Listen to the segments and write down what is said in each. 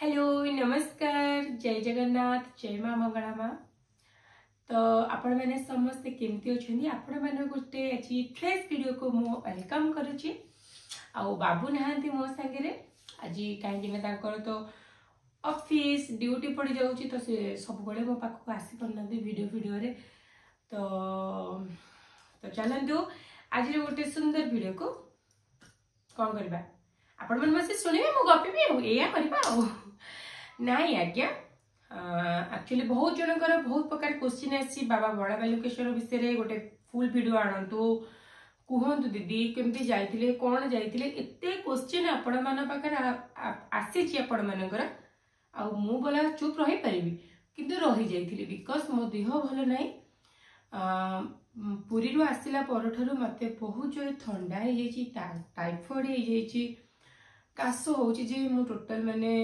Hello नमस्कार जय जगन्नाथ जय माँ मंगला माँ। तो आपण मैंने समस्ते केमती अच्छे आपण मैंने गोटे आज फ्रेश वीडियो को मु वेलकम करुच्ची। आउ बाबू नहांती मो सांगे आज कहीं तो ऑफिस ड्यूटी पड़ जाऊँगी तो से सब बड़े मो पाखक आसी पारना वीडियो रे तो चलतु आज गोटे सुंदर वीडियो को कौन करवा आपण मन बस शुणिबे मु गपिबी या करबा नाई आज्ञा। एक्चुअली बहुत जनकर बहुत प्रकार क्वेश्चन आसी बाबा बड़ा बालुकेश्वर विषय गोटे फुल वीडियो आणंतु कहतु दीदी केमती जाइथिले कोन जाइथिले एते क्वेश्चन आपण मन पाकर आसी आपण मनकर आ मु बोला चुप रही परिबी किंतु रही जाइथिले बिकॉज मो देह भलो नाही। पुरी रु आसिला परठारु मते बहुत जोर ठंडा हो जाइछि टाइफॉइड हो जाइछि काश होछि जे मु टोटल माने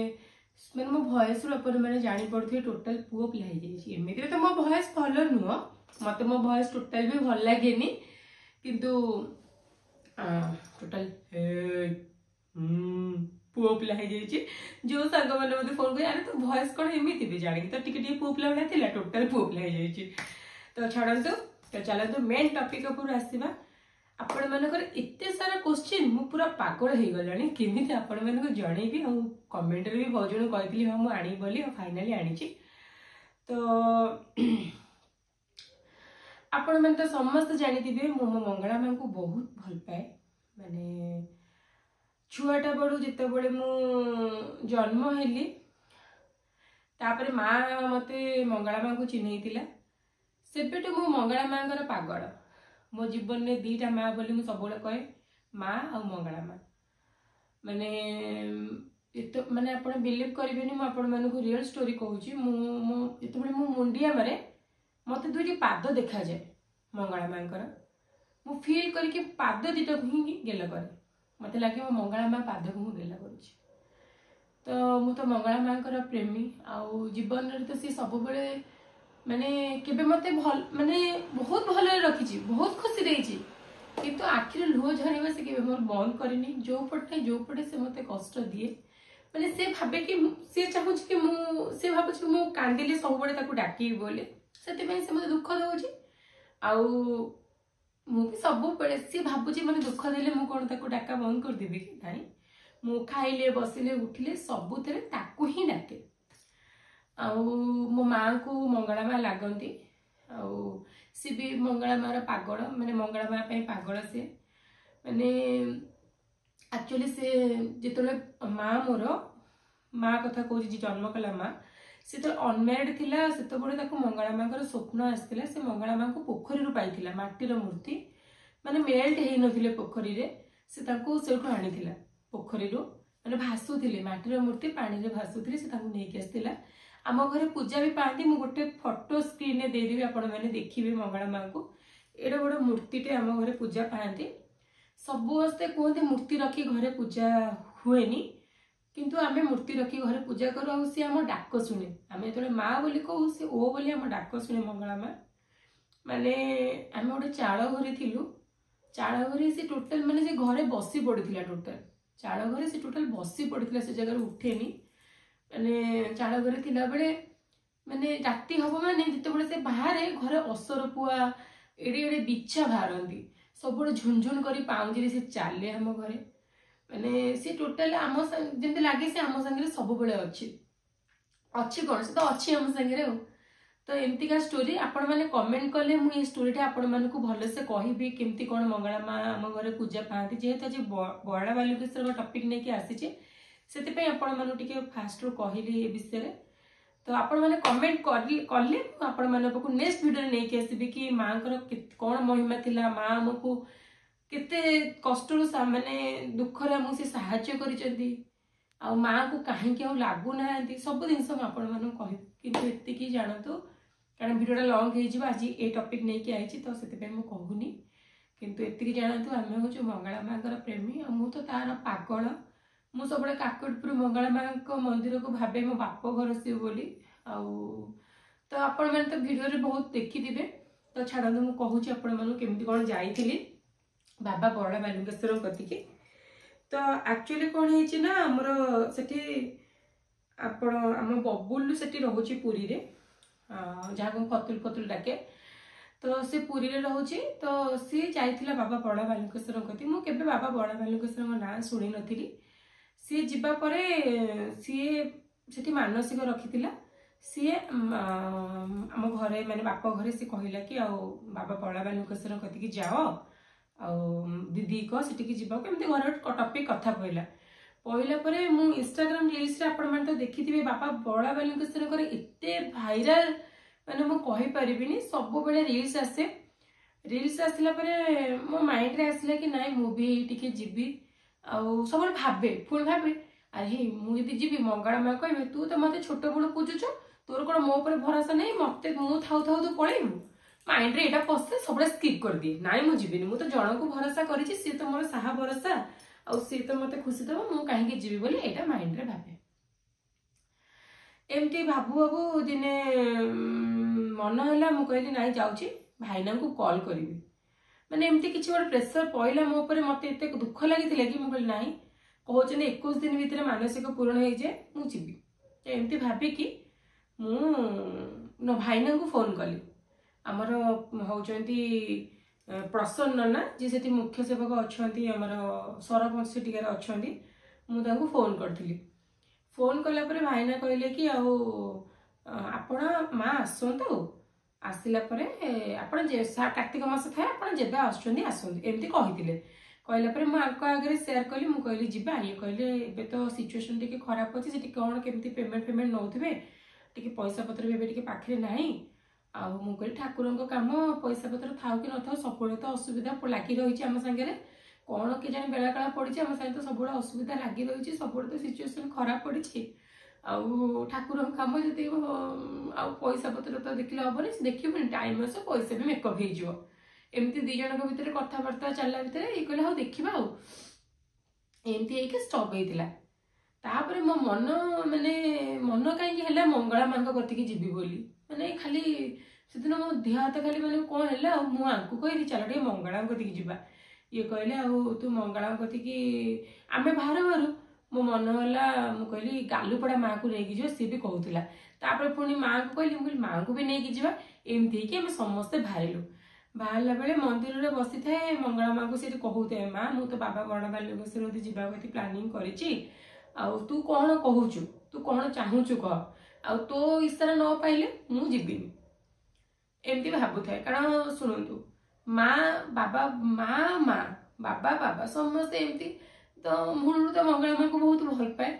मो भॉइस रु अपन माने जानि पड़थे टोटल पुओ पिला हो जाइछि। एमिति तो मो भॉइस भलो नुह मते मो भॉइस टोटल भी भल लागेनी किंतु टोटल पुओ पिला हो जाइछि। जो संग माने मते फोन कर अरे तो भॉइस कोन एमिति भी जानि तो टिके पुओ पिला भला थिला टोटल पुओ पिला हो जाइछि। तो छाड़ंतु तो चलतु मेन टॉपिक ऊपर आसीबा। आपण मानकर एते सारा क्वेश्चन मु पूरा पागल हो गलानी केमिति आपण मानक जणेबी आ कमेंट रे भी बहुत जण कहथिली हां मु आनी बोली और फाइनली आनीची। तो आपण मन तो समस्त जानि दिबे मो मंगला मां को बहुत भल पाए माने छुआटा बडू जते बळे मु जन्म हेली तापर मां मते मंगला मां को चिन्हैतिला सेपेटू मु मंगला मांगर पागल। मो जीवन में दीटा माँ बोली मु सब कहे माँ आ मंगला माँ माने तो माने आपण बिलीव करेंगे मु आपण मानक रियल स्टोरी कहूँ मु मुंडिया मारे मत दुईटी पाद देखा जाए मंगला मांकर मु फील करके पाद दीटा को ही गेल करे मत लगे मो मंगला माँ पाद को गेला करुच्ची। तो मु तो मंगला मांकर प्रेमी आउ जीवन रे तो सी सब बड़े माने केबे मते भल माने बहुत भल रखी बहुत खुशी देछि किंतु आखिर लुह झरिबा से केबे मोर बंद करनी जो पटे से मते कष्ट दिए माने से भाबे कि से चाहू कि मु से भाबु कि मु कांदिले सब बड़े ताकू डाकी बोले सेते पे से मते दुख दोछि आउ मु भी सब बड़े से भाबु कि मने दुख देले मु कोन ताकू डाका बंद कर देबी कि नाही मु खाइले बसिले उठिले सब थरे ताकू ही डाके आउ मो माँ को मंगला माँ लगती सी भी मंगला माँ पागल माने मंगला माँ पागल से माने एक्चुअली से जिते माँ मोर माँ कथा कह जन्म कला माँ से तो अनमेरिड थिला से तो बड़े मंगला माँ स्वप्न आसला से मंगला माँ को पोखरी रू पाई माटीर मूर्ति माने मेल्ट हो नथिले पोखरी रे से ताको सेठू आनीथिला पोखरी रू माने भासुथिले माटीर मूर्ति पानी रे भासुथिले से ताको नेकी आस्तिला आम घरे पूजा भी पाती मु गोटे फोटो स्क्रीन में देदेवी आपण मैंने देखिए मंगला माँ को एडे बड़ मूर्तिटे आम घरे पूजा पाती सब हस्ते कहते मूर्ति रखी घरे पूजा हुएनी किंतु आमे मूर्ति रखी घरे पूजा करूँ आ सी आम डाक शुणे आम जो माँ बोली कहू सी ओ बोली आम डाक शुणे मंगला माँ माने आम गोटे चाल घरे थिलु चाल घरे से टोटाल माने से घरे बसी पड़ता टोटाल चाल घरे से टोटाल बसी पड़ता से जगह उठेनी माने चाल घरे थिला बेले माने राति हम माने जिते बड़े से बाहर घर असर पुआ एडे एडे बिछा बाहरती सब झुनझुन करी पाउजी से चाले हम घरे माने सी टोटाल आम जमी लगे से आम संगे सब बड़े अच्छी कौन से तो अच्छी आम संगे तो एमतीका स्टोरी आपण मैंने कमेंट कले मुझे स्टोरीटा आपण मानक भलसे कहबी केमती कौन मंगला माँ आम घरे पूजा पाती जेहेतु आज बड़ा बालुकेश्वर टॉपिक नहीं आसी से आपण मानु टिके फास्ट रो कहली ए विषय रे तो आपण माने कमेंट करले आपण माने को नेक्स्ट वीडियो रे नेकी आसीबी कि मां कर कोन महिमा थिला मां हमको केते कष्ट रो माने दुख रे हमसे सहायता करिसेंती आ मां को काहे के लागू नांती सब दिन हम आपण मानु कहि किंतु एते की जानतो कारण वीडियोटा लॉन्ग हे जिबा आज ए टॉपिक नेकी आइछि तो सेते पे मु कहूनी किंतु एते की जानतो आमे हो जो मंगला मां कर प्रेमी आ मु तो तार पागल मु सब काकटपुर मंगला माँ मंदिर को भावे मो बाप घर सी बोली तो आपण मैंने तो वीडियो रे बहुत देखी तो छाड़ मु कहूँ आपण मानू केमती कौन जाइली बाबा बड़ा बालुकेश्वर कतिकी तो एक्चुअली कौन है ना आमर से आपण आम बबुल सेठी रोचे पुरी रे जहाँ फतुल फतुल डाके तो सी पुरी रे रोचे तो सी जाइथिला बाबा बड़ा बालुकेश्वर कति मु केबे बाबा बड़ा बालुकेश्वर ना सुनी नथिली सी जिबा परे सी सेठी मानसिक रखिथिला सी आम घरे माने बापा घरे सी कहला कि आ बाबा बड़ा बालुकेश्वर कति की जाओ आ दीदी को सेठी की जिबा केमते घर टॉपिक कथा कहला पहला परे मु इंस्टाग्राम रील्स रे आपण माने तो देखिथिबे बापा बड़ा बालुकेश्वर करे एते भाइराल माने मु कहि परिबिनी सब बेले रील्स आसे रील्स आसला परे मो माइंड रे आसला कि नाइ मु भी टिके जिबी आ सब भाबे फुल भाबे अरे मु यदि जिबी मंगला मा कहबे तू तो मते छोट बड़ पूजुछ तोर कोन मो पर भरोसा नहीं मते मु थाउ थाउ तो पळेइमु माइंड रे एटा पसे सब स्किप कर दिए नाइ मु जिबिनी मु तो जण को भरोसा करिछि से तो मोर साहा भरोसा आ सी तो मते खुशी दबो मु काहे जिबी बोली एटा माइंड रे भाबे एमती भाबू भाबू दिने मन है मु कहली नाई जाऊँगी भाईना को कॉल करी माने एमती किसी गोटे प्रेसर पड़ा मो पर मत एत दुख लगी कि मुझे ना कहते 21 दिन भितर मानसिक पूर्ण हो जाए मुझे एमती भाविकी मु भाईना को फोन कली आमर होती प्रसन्न ना जी से मुख्य सेवक अच्छा आमर सरपंच से टिकार अच्छा मुझे फोन करी फोन कला परे भाईना कहले कि आपण माँ आसतु आसला आपण कार्तिक मास थाए आपण जेबे आसुचंदी आसंतु एमती कहिथिले कहला परे मु आको आगे शेयर कली मु कहली जिबा ये कहले एबे तो सिचुएशन टिके खराब अछि सेठी कोन केमती पेमेंट नौथिबे टिके पैसा पत्र भी टिके पाखरे नाही आ मु कहली ठाकुरंको काम पैसा पत्र थाउ कि न थाउ सबले तो असुविधा लागी रहिछि हम संगे कौन के जाने बेला काला पड़ी आम साथ तो सब असुविधा लगी रही सब तो सिचुएसन खराब पड़ी ठाकुर कम जी पैसा पत्र तो देखिले हम देखिए टाइम आस पैसा भी मेकअप हो एमती दी जन भितर कथबार्ता चलला भितर ये कहले हाँ देखा एमती स्टॉप होता मो मन माने मन कहीं मंगला माँ कतिकी जीवी बोली माने खाली से दिन मो देह हाथ खाली माने कौन है मुझे कहली चल टे मंगला कतिकी जीवा ये कहले तू मंगला कतिकी आमे बाहर बाहर मो मन है मु कहली गालुपड़ा माँ को लेकिन जो सी भी कहूला तापर पुणी माँ को कहली मुझे माँ को भी नहीं जा एमती कि आम समस्ते बाहरलु बाहरला बेले मंदिर में बसी थाए मंगला माँ को सी कहूए माँ मु तो बाबा बड़ा बालुकेश्वर जावाक प्लानिंग करी तू कौन कहूचु तू कौन चाहूचु कह तो इशारा न पाइले मु जीविनी एमती भाबू थाए कारण शुणु माँ बाबा माँ माँ बाबा बाबा समस्ते एमती तो मूल तो मंगला माँ को बहुत भल पाए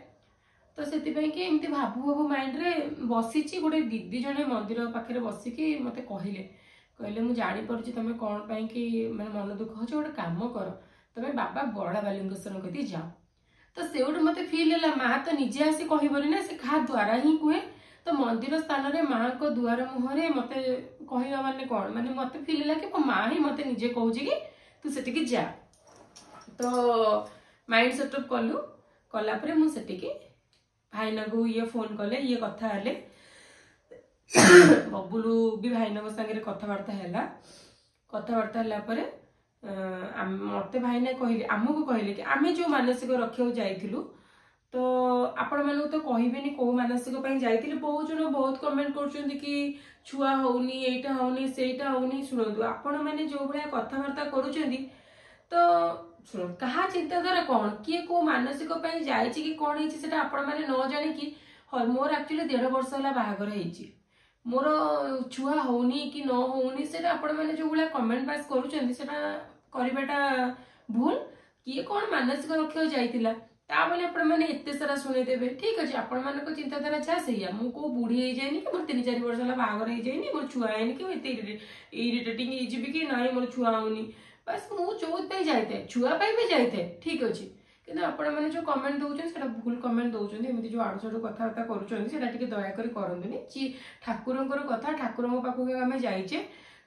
तो से एमती भाबू भाबू माइंड रे बसी गोटे दीदी जने मंदिर पाखे बसिकी मत कहले मुझे जापी तुम कौन पाई कि मैं मन दुख हो गोटे कम कर तुम बाबा बड़ा बालुकेश्वर कति जाओ तो से गोटे मत फिल है माँ तो निजे आसी कहबनी ना से क्या द्वारा ही कहे तो मंदिर स्थान में माँ को दुआर मुहर मत कहवा माने कौन माने मत फिल है कि मो माँ ही मत निजे कहूँ कि तू से जा तो माइंड सेटअप कलु कलापर मुझे भाईना को ये फोन कले ये कथा हेले बबुलू भी भाईना सागर कथबार्ता है मत भाईना कहले आमको कहले कि आमे जो मानसिक रखा जाइलु तो आपण मानू तो कहबेनी कौ मानसिक जाइए बहुत जन बहुत कमेंट कर कि छुआ होनी एटा होनी सेटा होनी शुणु आपण मैंने जो भाया कथबार्ता करुँच तो शुण क्या चिंताधारा कौन किए कौ मानसिक जाए कि कौन है आपण मैंने न जाणी कि मोर एक्चुअली 1.5 वर्ष है बाहागर होती मोर छुआ होनी कि न होनी से आपण मैंने जो भाया कमेंट पास करवाटा भूल किए कौन मानसिक रखा जाइला ताबले आपण मैंने एत सारा शुणेदेवे ठीक अच्छे आपण मान चिंताधारा छा से मुझे बुढ़ी हो जाए कि मोर 3-4 वर्ष है बाहागर हो जाए मोर छुआ है कि इरिटेटिंग हो कि ना मोर छुआ होनी बस मुझे जो जाए छुआपाई भी जाए ठीक अच्छे कि आपण मैंने जो कमेंट दौरान भूल कमेंट दौरान एमती जो आड़ू साड़ू कथबार्ता करुँचे दयाकोरी करनी ठाकुर कथा ठाकुर पाखक आम जाइचे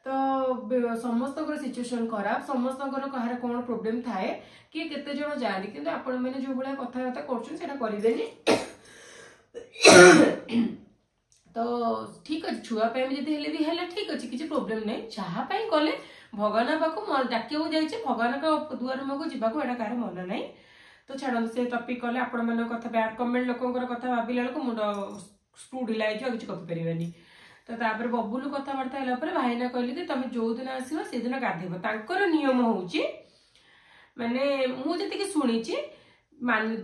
तो समस्त सिचुएशन खराब समस्त कहार कौन प्रोब्लेम थाए किए केते जन जाती कि आपण मैंने जो भाया कथबार्ता करें तो ठीक अच्छे छुआपाई भी है ठीक अच्छे किसी प्रोब्लेम नहीं जहाँपाई गले भगवान पाक डाक जाइए भगवान दुआर मुझे जावाक एटा कार मन ना तो छाड़ से टपिक कले आपण मान कथा बैड कमेंट लोकंर कथा भाविला बेलू मुंड स्क्रू ढिला हो किसी कहीपरि तो तापर बबुलू कथबार्ता है भाईना कहले कि तुम जो दिन आसो से दिन गाधेब तांकर नियम हूँ माने मुझे शुणी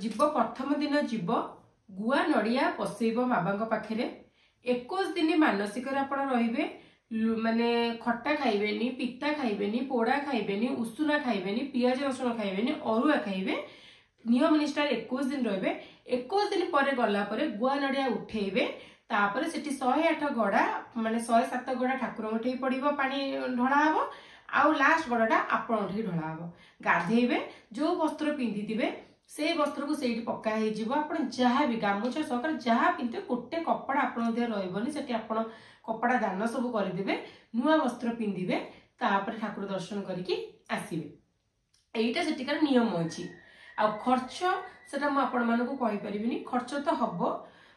जीव प्रथम दिन जीव गुआ नड़िया पसैब बाबा पाखे 21 दिन मानसिक रे माने खट्टा खाइबेनी पिता खाइबेनी पोड़ा खाइबेनी उषुना खाइबेनी पियाज रसुण खाइबेनी अरुआ खाइबे नियम निष्ठार 21 दिन रे 21 दिन पर गला पर गुआ नड़िया उठेबे तापर सेठी 108 गड़ा माने 107 गड़ा ठाकुर उठे पड़ो पानी ढला हम आउ लास्ट गड़ाटा आपण उठे ढला हम गाधेबे जो वस्त्र पिंधि से वस्त्र को से पकाई जहाँ भी गामुछा सहकार जहाँ पिंधे गोटे कपड़ा आपण रही से कपड़ा दान सब करदे नुआ वस्त्र पिंधे तापर ठाकुर दर्शन करके आसवे यहीटा सेठिकार नियम अच्छी आ खर्च से मुझे खर्च तो हम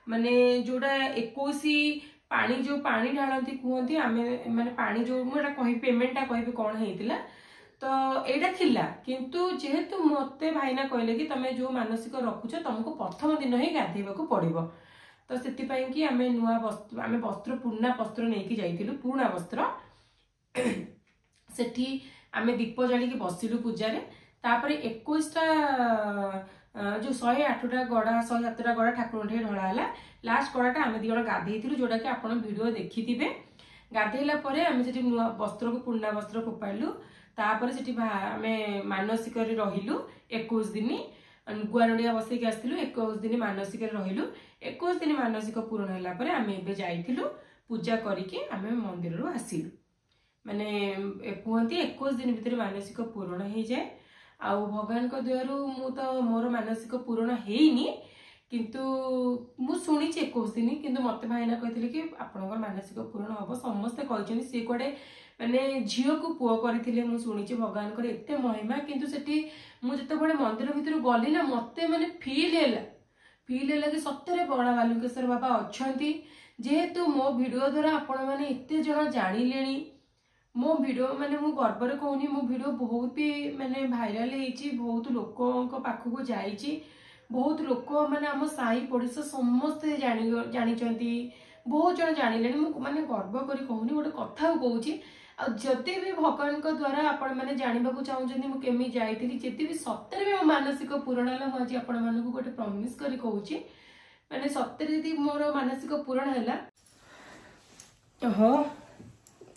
माने जोड़ा 21 पानी जो पानी ढालती कहते आम माने पानी जो मुझे कह पेमेंटा कह कौन होता तो यहाँ थिला किंतु जेहेतु मते भाईना कहले कि तुम जो मानसिक रखुच तुमको प्रथम दिन ही गाधेबा पड़ो तो से आम नुआ वस्त्र आम वस्त्र पुराना वस्त्र नहीं जाइलु पुराना वस्त्र सेठी आम दीप जालिकी बसिलु पूजार तापर 21टा जो 108टा गड़ा 107टा गड़ा ठाकुर ढलाला लास्ट गड़ाटा आम दिज गाधेलु जोटा कि आप वीडियो देखी थे गाधेला आम से नुआ वस्त्र को पुराना वस्त्र फोपाड़ू तापर से आम मानसिक रहिलु 21 दिन गुआ नड़िया बसैक आसलु 21 दिन मानसिक रहिलु 21 दिन मानसिक पूर्ण है आम एलु पूजा करके आम मंदिर रू आसिलु माने कहते 21 दिन भितर मानसिक पूर्ण हो जाए आ भगवान को दयारू मु तो मोर मानसिक पूर्ण हेनी किंतु मु शुणी 21 दिन किंतु मत भाईना कहते कि आपंकर मानसिक पूर्ण हम समस्ते कहते सी कड़े माने झील को पुओ करथिले मु शुणी भगवान को एते महिमा किंतु सेठी मु जतबेले मंदिर भितर गली ना मते माने फील हैला कि सत्तरे बड़ा बालुकेश्वर बाबा अछंती जेहेतु मो वीडियो द्वारा आपण माने एते जण जानिलेनी मो वीडियो माने मु गर्वर कहूनी मो वीडियो बहुत भी माने भाइराल होईची बहुत लोक पाखक जाईची बहुत लोक माने आम साई पड़ोसा समस्ते जानी बहुत जन जानिले माने गर्व करी कहूनी गोटे कथा कहूँ जदि भी भगवान द्वारा आपण मैंने जानवा चाहते मुझे केमी जाइली जदि भी सत्तर भी मो मानसिक पूरण है मुझे आपण मानक गोटे प्रमिश करी कहूँ मैंने सत्तर यदि मोर मानसिक पूरण है हाँ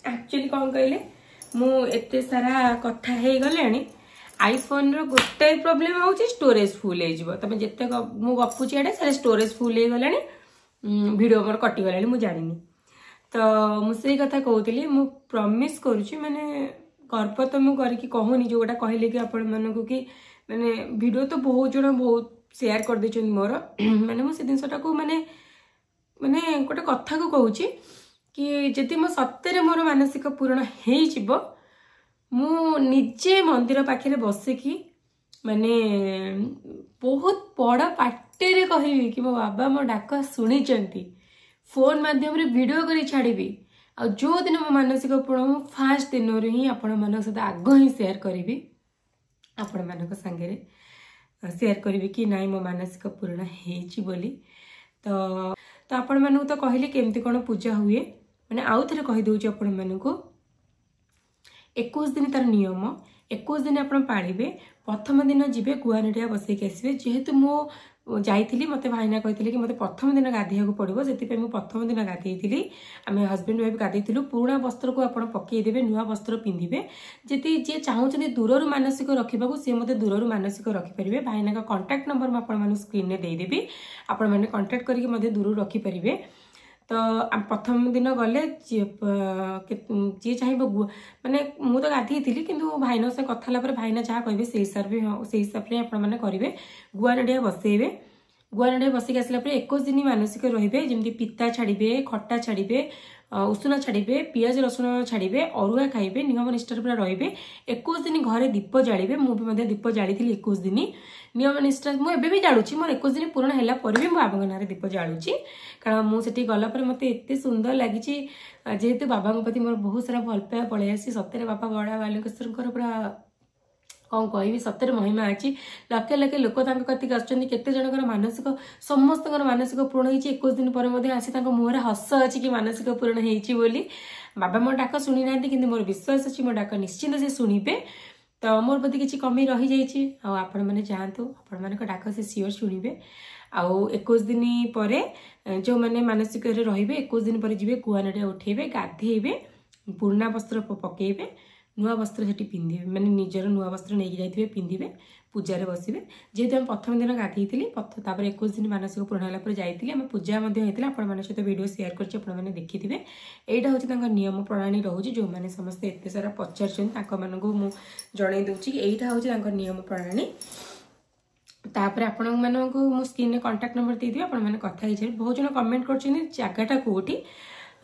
एक्चुअली कौन कहले मुझे सारा कथा हो गलानी आईफोन रो गोटे प्रॉब्लम होची स्टोरेज फुल हो जिवो तमे जत्ते मु गपुची एडे सारे स्टोरेज फुल हो गलानी वीडियो मोर कटि गलानी मु जानिनी तो मुझे कथा कहूली मु प्रमिश करुची माने गर्व तो मु करके कहूनी जोटा कहले कि आपण मानक कि माने वीडियो तो बहुत जन बहुत शेयर कर देछन मोर माने मु से जिनसटा को माने माने गोटे कथा को कहूची कि जदि मो सत्य मोर मानसिक पूर्ण हो जिवो मु निजे मंदिर पाखे बसिकी माने बहुत बड़ पार्टी कहबी कि मो बाबा मो डाक शुणी फोन माध्यम रे वीडियो करी छाड़ी आ जो दिन मो मानसिक पूर्ण मु फास्ट दिन ही आपण मान सहित आग ही शेयर करी आपण मान संगे शेयर करी कि नाई मो मानसिक पूर्ण होली तो आपण मानू तो कहली केमती कौन पूजा हुए मैंने आउ थे कहीदे आपण मानू 21 दिन तार नियम 21 दिन आप पालिबे प्रथम दिन जीवे गुआ नड़िया बसैक आसवे जेहेतु मो जाइली मते भाईना कहते कि मते प्रथम दिन गाधेया पड़ो से प्रथम दिन गाधेली आम हजबैंड वाइफ गाधेलु पुराना वस्त्र को आप पकईदेवे नुआ वस्त्र पिंधे जी जी चाहते दूर मानसिक रखा सी मत दूर मानसिक रखिपारे भाईना का कंटाक्ट नंबर मुझे स्क्रीन में देदेवी आपण मैंने कंटाक्ट करके दूर रखिपारे तो प्रथम दिन गले जी चाहे माने मु तो गाधी थी किंतु भाईना से कथा भाईना जहाँ कहे से हिसाब से आपने करेंगे गुआ नड़िया बसैबे गुआ नड़िया बसैक आसला 21 दिन मानसिक रे जमी पिता छाड़े खट्टा छाड़े उषुना छाड़े पियाज रसुण छाड़े अरुआ खाइबे नियम निष्ठार पूरा रे 21 दिन घरे दीप जाड़े मुझे दीप जाड़ी 21 दिन नियम निष्ठा मुझे भी जाड़ुची मोर 21 दिन पूर्ण है बाबा ना दीप जाड़ुची कारण मुझे गलापर मत एत सुंदर लगी जेहेतु बाबा प्रति मोर बहुत सारा भल पाया पलि आसी सत्य बाबा बड़ा बालकेश्वर पूरा कौन कहबी सतरे महिमा अच्छी लक्षे लक्षे लोक कतिक आते जनकर मानसिक समस्त मानसिक पूर्ण होती 21 दिन पर आसी मुहर हस अच्छी कि मानसिक पूर्ण होली बाबा मो डाक शुणी ना कि मोर विश्वास अच्छी मो डाक निश्चिंत से शुणे तो मोर प्रति किसी कमी रही जाइए आपण मैंने जातु आपण मान डाक से सियोर शुणे आउ 21 दिन पर जो मैंने मानसिक रे 21 दिन पर जी कुआनटे उठेबे गाधेबे पुराना वस्त्र पकेबे नुआ वस्त्र से पिंधे मैंने निजर नुआ वस्त्र नहीं जाइए पिंधे पूजार बसवे जेहेतु आम प्रथम दिन गाधे तापर 21 दिन मानसिक पूर्ण होगा जाइए आम पूजा आपण सहित वीडियो शेयर कर देखी थे यहाँ हूँ नियम प्रणाली रोचे जो मैंने समस्ते एत सारा पचार मुझे जन दूसरी यहाँ हूँ नियम प्रणाली तापर आपण मानू स्क्रीन कांटेक्ट नंबर दे आप कथा बहुत जन कमेंट कर जगटा कौटी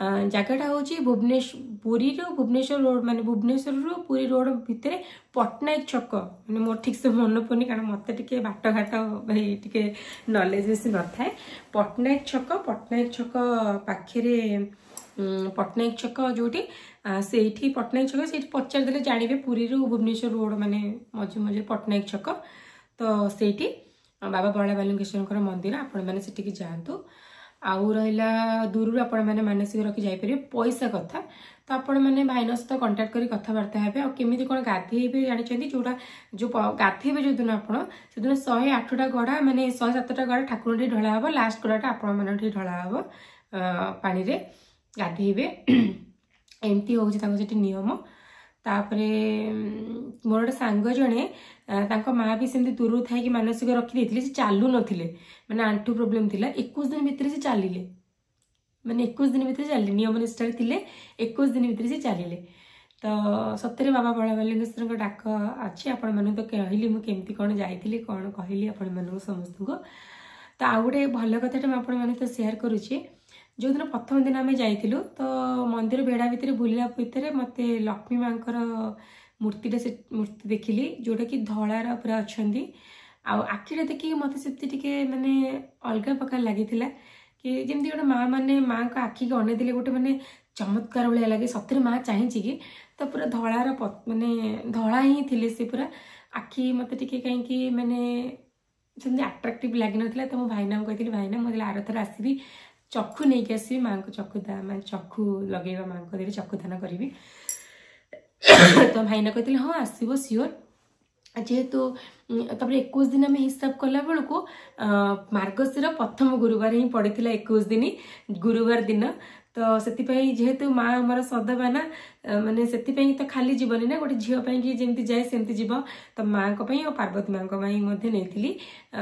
जगटा हूँ भुवनेश्वर पुरी भुवनेश्वर रोड माने भुवनेश्वर पुरी रोड भितर पट्टनायक छक मैंने मोर ठीक से मन पड़नी कारण मत बाट घाट भाई टे नॉलेज बेसी न थाए पट्टनायक छक पाखे पट्टनायक छक जोटी से पट्टनायक छक से पचारदे जानवे पुरी भुवनेश्वर रोड माने मझे मझे पट्टनायक छक तो सेठी बाबा बड़ा बालुकेश्वर मंदिर आपण मैंने से जातु आउ रहा दूर आपण मैंने मानसिक रखी जापर पैसा कथा तो आपण मैंने भाईन सहित कंटाक्ट कर कथबार्ता हे केमी कौन गाधेबे जानते जोटा जो गाधेबे जो दिन आप से दिन 108टा गड़ा माने 107टा गड़ा ठाकुर ढला हे लास्ट गड़ाटा आपण मैंने ढला हे पानी रे गाधेबे एमती हूँ नियम तापरे मोर गोटे सांग जड़े माँ भी सेमती दूर थाई मानसिक रखी से चालू नथिले माने आंठू प्रोब्लेम थिला 21 दिन भितर से चलिले माने 21 दिन भितर चलिले नियम निष्ठा थिले 21 दिन भितर से चलिले तो सतरे बाबा बड़ा बालेश्वर डाक अच्छी आपण मैंने तो कहली मुझे कौन जाइली कौन कहली आपण मैंने समस्त को तो आउ गोटे भल कथा आपण मैंने तो शेयर करुचे जो दिन प्रथम दिन आम जाइलु तो मंदिर बेड़ा भितर बुलला भितर मत लक्ष्मी माँ मूर्तिटा से मूर्ति देखिली जोटा कि धଳାର पूरा अच्छी आखिटा देखिए मत से माने अलग प्रकार लगी कि जमी गोटे माँ मैंने माँ को आखि की अने देले गोटे माने चमत्कार भाया लगे सतरे माँ चाहिए कि तो पूरा धଳାର माने धଳା ही थिले से पूरा आखि मत कहीं माने सेमती आट्राक्टिव लगी ना तो मो भाईना कही भाईना मुझे आर थर आसबि चक्षु नहीं कि आसबि माँ को चक्षु मैं चक्षु लगे माँ को देवी चक्षु दान करी तो भाईना कहते हाँ आसब सियोर जेहेतु तब 21 दिन आम हिसाब कला बेलू मार्गशीर प्रथम गुरुवार ही पड़ी 21 दिन गुरुवार दिन तो से जेहेतु माँ आमर सदबाना माने से तो खाली जीवनी ना गोटे झीपाई कि जमी जाए सेमती जीव तो माँ को और पार्वती माँ नहीं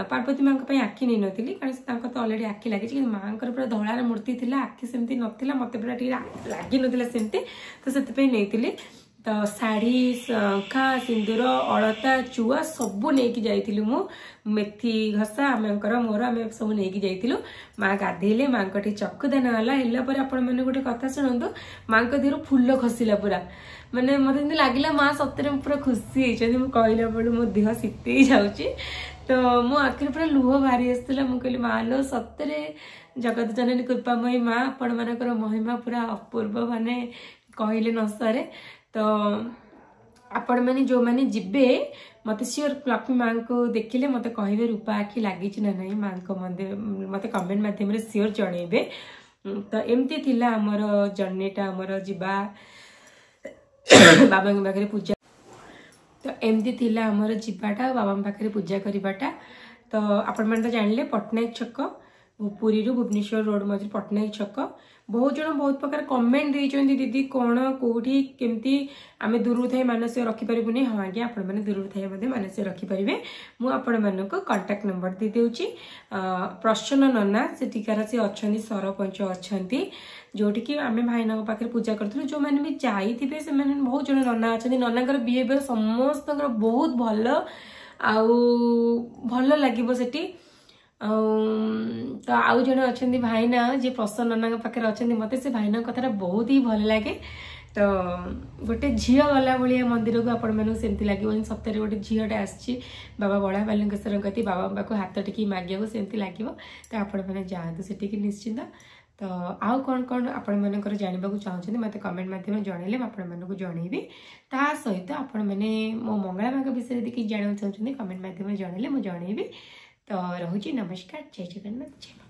पार्वती माँ आखि नहीं नी कारण तो अलरेडी आखि लगी माँ पूरा धଳାର मूर्ति थी आखि सेमती नाला मत पूरा लगी नाला सेमती तो से नहीं तो शाढ़ी शंखा सिंदूर अलता चुआ सबू नहीं जाइलु मु मेथी घसा आमर मोर आम सब नहीं जाइलु माँ गाधेले माँ को चक्षुदान है आपण मैंने गोटे कथा शुणु माँ को देह फूल खसला पूरा माने मत लगे माँ सतरे पूरा खुशी होती कहला बेलू मो देह शीते जाऊँगी तो मो आखिर पूरा लुह बाहरी आसाला मुझे माँ लो सतरे जगत जननी कृपामयी माँ आपण मानकर महिमा पूरा अपूर्व माने कहले न सरे तो आपण मैंने जो मैंने जीवे मत सियोर लक्ष्मी माँ को देखिले मत कहे रूपा आखि लगी ना नहीं माँ को मंदिर मत कमेंट मध्यम सियोर जनइबे तो एमती थिला आमर जर्नीटा आमर जीवा बाबा पाखे पूजा तो एमती थिला आमर जीवाटा बाबा पाखे पूजा करवाटा तो आपण मैंने तो जानले पट्टनायक छक पुरी भुवनेश्वर रोड मझे पट्टनायक छक बहुत जन बहुत प्रकार कमेंट देइछन दीदी कौन कौटी केमती आम दूर थाई मानसिक रखिपारूनी हाँ आज्ञा आपण मैंने दूर थाई मानसिक रखिपारे मुझे आपण मानक कांटेक्ट नंबर दे देउची प्रसन्न नना सेठिकार से अच्छा सरपंच अच्छा जोटि कि आम भाईना पाखे पूजा करूँ जो मैंने भी जाइए से बहुत जन नना अच्छा ननांकर बिहेवियर समस्त बहुत भल भल लगे सेठी तो आउ जन अच्छा भाईना जी प्रसन्न नना पाखे अच्छा मत से भाईना कथा बहुत ही भल लगे तो गोटे झील गला भाया मंदिर को आपण मैंने सेमती लगे सप्ताह गोटे झीलटे आसी बाबा बड़ा बालुकेश्वर कति बाबा पाक हाथ टिकी मागे सेमती लगे तो आपण मैंने जातु से निश्चिंत तो आउ कौन कौन आपण मानकर जानवा चाहते मत कमेंट मध्यम जनइले आपको जनइबी ता सहित आपण मैंने मो मंगला माँ विषय देखिए जानवा चाहते कमेंट मध्यम जनइले मुझे जनइबी तो रोची नमस्कार जय जगन्नाथ जय।